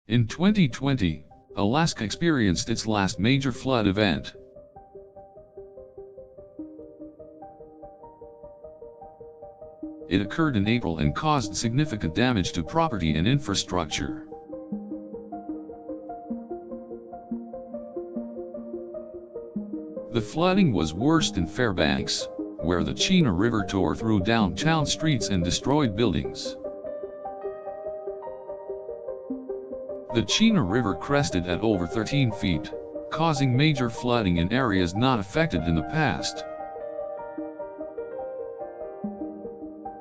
In 2020, Alaska experienced its last major flood event. It occurred in April and caused significant damage to property and infrastructure. The flooding was worst in Fairbanks, where the Chena River tore through downtown streets and destroyed buildings. The Chena River crested at over 13 feet, causing major flooding in areas not affected in the past.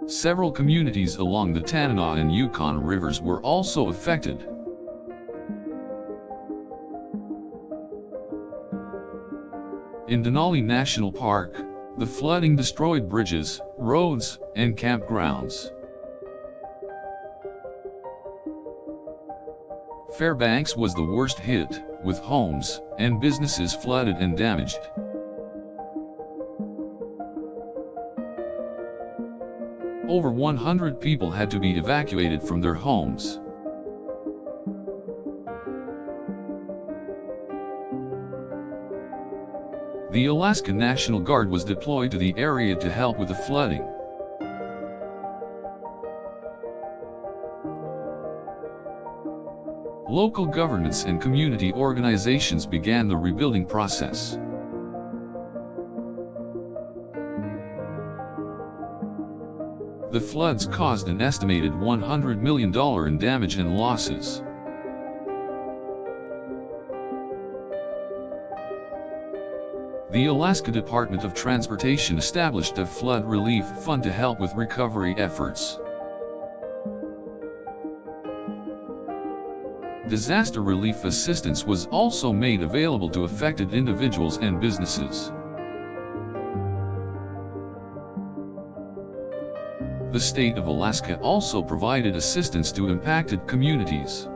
Several communities along the Tanana and Yukon rivers were also affected. In Denali National Park, the flooding destroyed bridges, roads, and campgrounds. Fairbanks was the worst hit, with homes and businesses flooded and damaged. Over 100 people had to be evacuated from their homes. The Alaska National Guard was deployed to the area to help with the flooding. Local governments and community organizations began the rebuilding process. The floods caused an estimated $100 million in damage and losses. The Alaska Department of Transportation established a flood relief fund to help with recovery efforts. Disaster relief assistance was also made available to affected individuals and businesses. The state of Alaska also provided assistance to impacted communities.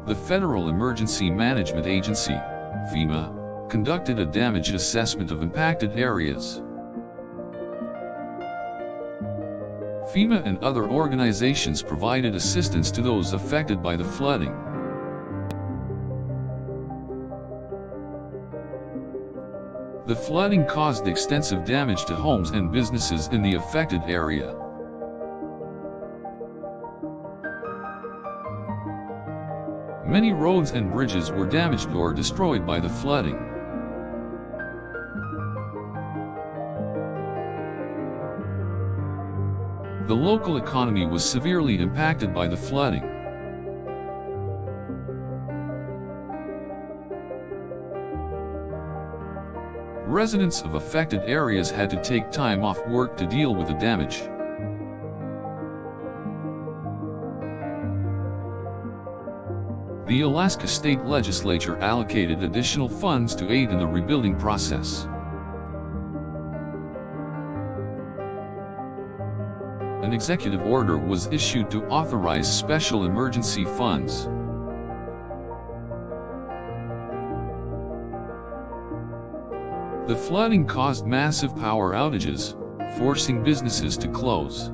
The Federal Emergency Management Agency, FEMA, conducted a damage assessment of impacted areas. FEMA and other organizations provided assistance to those affected by the flooding. The flooding caused extensive damage to homes and businesses in the affected area. Many roads and bridges were damaged or destroyed by the flooding. The local economy was severely impacted by the flooding. Residents of affected areas had to take time off work to deal with the damage. The Alaska State Legislature allocated additional funds to aid in the rebuilding process. An executive order was issued to authorize special emergency funds. The flooding caused massive power outages, forcing businesses to close.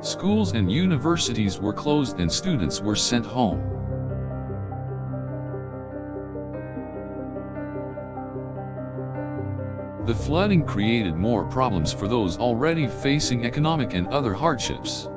Schools and universities were closed and students were sent home. The flooding created more problems for those already facing economic and other hardships.